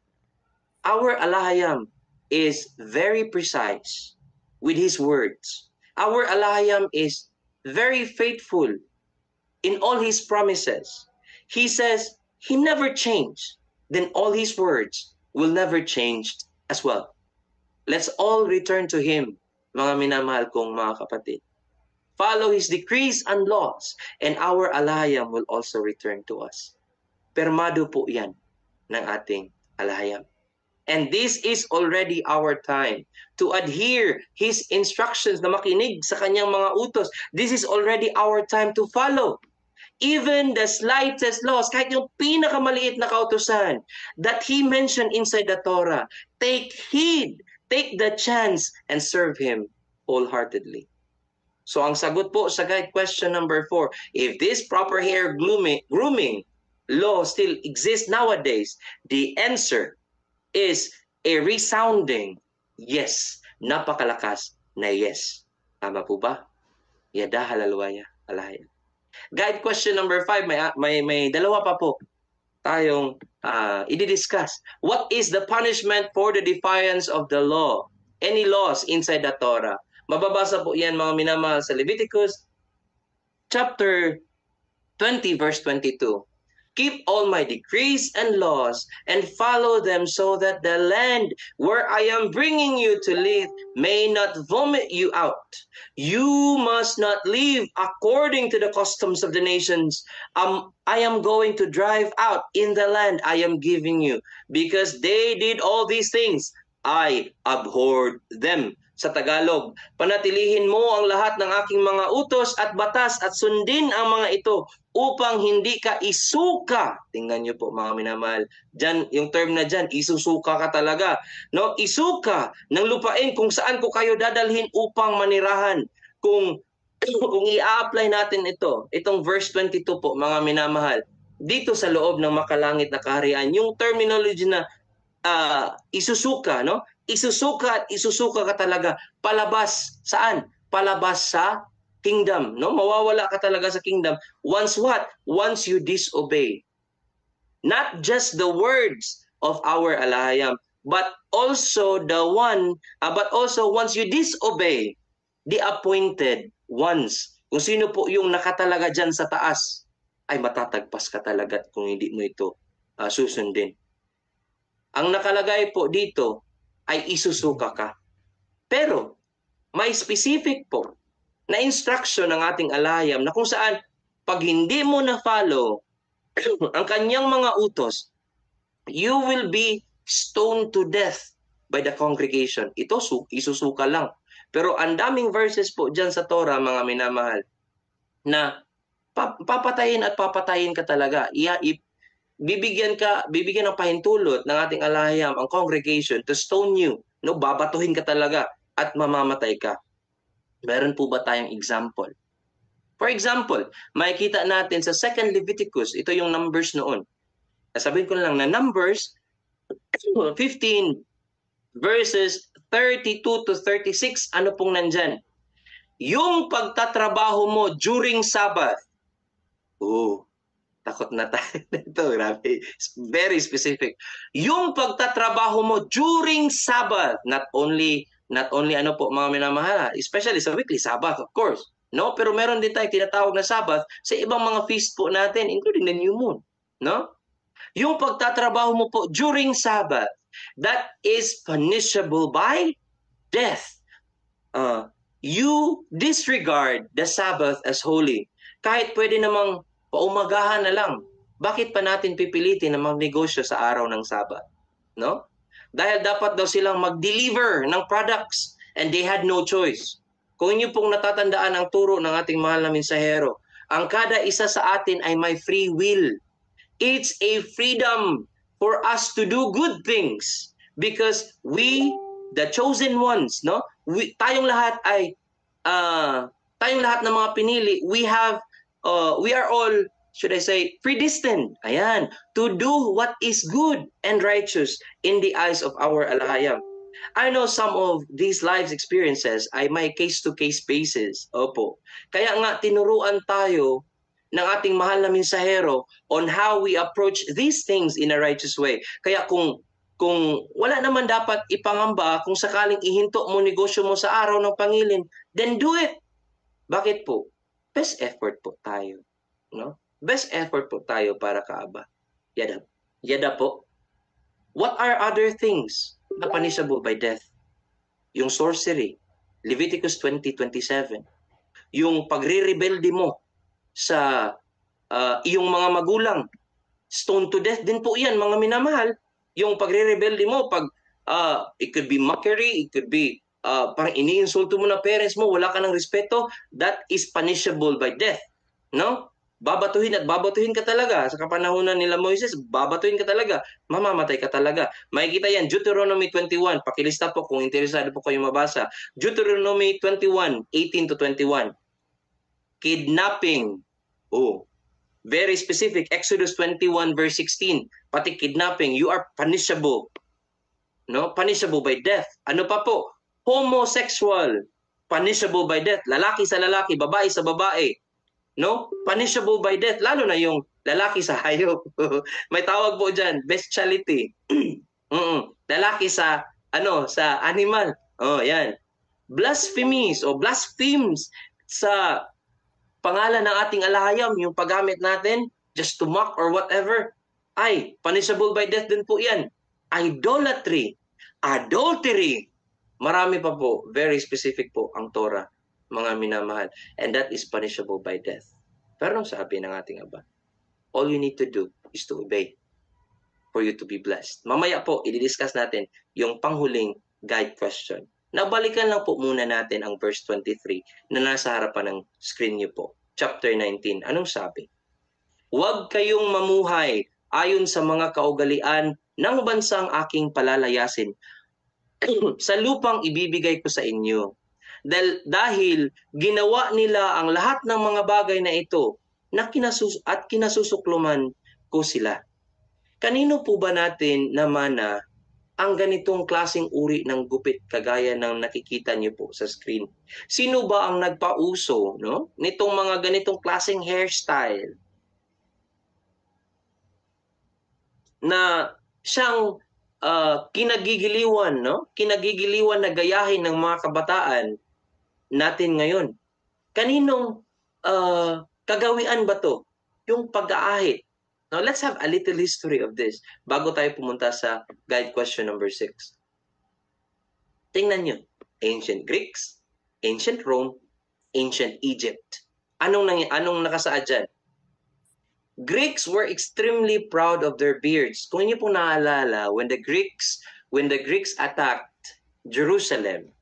Our alahayam is very precise with his words. Our alahayam is very faithful in all his promises. He says he never changed. Then all his words will never change as well. Let's all return to him, mga minamahal kong mga kapatid. Follow his decrees and laws, and our alahayam will also return to us. Permado po yan ng ating alahayam. And this is already our time to adhere his instructions, na makinig sa kanyang mga utos. This is already our time to follow. Even the slightest laws, kahit yung pinakamaliit na kautusan that he mentioned inside the Torah, take heed, take the chance, and serve him wholeheartedly. So ang sagot po sa guide question number 4, if this proper hair grooming law still exists nowadays, the answer is a resounding yes. Napakalakas na yes. Tama po ba? Yada halalwaya alahaya. Guide question number 5, may dalawa pa po tayong i-discuss. What is the punishment for the defiance of the law? Any laws inside the Torah? Mababasa po yan mga minamahal sa Leviticus chapter 20 verse 22. Keep all my decrees and laws and follow them so that the land where I am bringing you to live may not vomit you out. You must not live according to the customs of the nations I am going to drive out in the land I am giving you, because they did all these things. I abhorred them. Sa Tagalog, panatilihin mo ang lahat ng aking mga utos at batas at sundin ang mga ito upang hindi ka isuka. Tingnan niyo po mga minamahal. Diyan, yung term na diyan, isusuka ka talaga. No, isuka ng lupain kung saan ko kayo dadalhin upang manirahan. Kung i-apply natin itong verse 22 po mga minamahal, dito sa loob ng makalangit na kaharian, yung terminology na isusuka, no? Isusuka at isusuka ka talaga. Palabas saan? Palabas sa kingdom, no? Mawawala ka talaga sa kingdom. Once what? Once you disobey. Not just the words of our alahayam, but also once you disobey the appointed ones. Kung sino po yung nakatalaga dyan sa taas, ay matatagpas ka talaga kung hindi mo ito susundin. Ang nakalagay po dito ay isusuka ka. Pero may specific po na instruction ng ating alahayam na kung saan pag hindi mo na-follow ang kanyang mga utos, you will be stoned to death by the congregation. Ito, isusuka lang. Pero ang daming verses po dyan sa Torah, mga minamahal, na papatayin at papatayin ka talaga. Bibigyan ng pahintulot ng ating alahayam, ang congregation, to stone you. No, babatuhin ka talaga at mamamatay ka. Meron po ba tayong example? For example, makikita natin sa 2 Leviticus, ito yung Numbers noon. Sabihin ko lang na Numbers 15 verses 32 to 36, ano pong nandyan? Yung pagtatrabaho mo during Sabbath. Oh, takot na tayo nito. Grabe. Very specific. Yung pagtatrabaho mo during Sabbath, not only ano po mga minamahal, especially sa weekly Sabbath, of course. No, pero meron din tayong tinatawag na Sabbath sa ibang mga feast po natin, including the new moon, no? Yung pagtatrabaho mo po during Sabbath, that is punishable by death. You disregard the Sabbath as holy. Kahit pwede namang paumagahan na lang, bakit pa natin pipilitin na magnegosyo sa araw ng Sabbath? No? Dahil dapat daw silang mag-deliver ng products and they had no choice. Kung inyo pong natatandaan ang turo ng ating mahal na mensahero, ang kada isa sa atin ay may free will. It's a freedom for us to do good things because we, the chosen ones, no? Tayong lahat ng mga pinili, we are all, should I say, predestined, ayan, to do what is good and righteous in the eyes of our alahayam. I know some of these life experiences ay may case-to-case basis. Opo. Kaya nga tinuruan tayo ng ating mahal na mensahero on how we approach these things in a righteous way. Kaya kung wala naman dapat ipangamba, kung sakaling ihinto mo negosyo mo sa araw ng pangilin, then do it. Bakit po? Best effort po tayo. No? Best effort po tayo para kaaba. Yada po. What are other things na punishable by death? Yung sorcery, Leviticus 20:27. Yung pagre-rebelde mo sa iyong mga magulang, stone to death din po yan, mga minamahal. Yung pagre-rebelde mo, it could be mockery, it could be parang iniinsulto mo na parents mo, wala ka ng respeto, that is punishable by death. No? Babatuhin at babatuhin ka talaga. Sa kapanahunan nila Moises, babatuhin ka talaga. Mamamatay ka talaga. Makikita yan, Deuteronomy 21. Pakilista po kung interesado po kayo mabasa. Deuteronomy 21:18 to 21. Kidnapping. Oh, very specific. Exodus 21 verse 16. Pati kidnapping, you are punishable. No? Punishable by death. Ano pa po? Homosexual. Punishable by death. Lalaki sa lalaki, babae sa babae. No? Punishable by death. Lalo na yung lalaki sa hayop. May tawag po dyan, bestiality. Lalaki sa animal. Oh, yan. Blasphemies o blasphemes sa pangalan ng ating alahayam, yung paggamit natin just to mock or whatever, ay punishable by death din po yan. Idolatry, adultery, marami pa po, very specific po ang Torah, mga minamahal. And that is punishable by death. Pero sabi ng ating Aba, all you need to do is to obey for you to be blessed. Mamaya po, i-discuss natin yung panghuling guide question. Nabalikan lang po muna natin ang verse 23 na nasa harapan ng screen niyo po. Chapter 19. Anong sabi? Huwag kayong mamuhay ayon sa mga kaugalian ng bansang aking palalayasin sa lupang ibibigay ko sa inyo. Dahil ginawa nila ang lahat ng mga bagay na ito na kinasusukluman ko sila. Kanino po ba natin namana ang ganitong klaseng uri ng gupit kagaya ng nakikita niyo po sa screen? Sino ba ang nagpauso, no, nitong mga ganitong klaseng hairstyle na siyang kinagigiliwan, no? Kinagigiliwan na gayahin ng mga kabataan natin ngayon? Kaninong kagawian ba to? Yung pag-aahit. Now, let's have a little history of this bago tayo pumunta sa guide question number 6. Tingnan nyo. Ancient Greeks, Ancient Rome, Ancient Egypt. Anong nakasaad dyan? Greeks were extremely proud of their beards. Kung inyo pong naalala, when the Greeks attacked Jerusalem,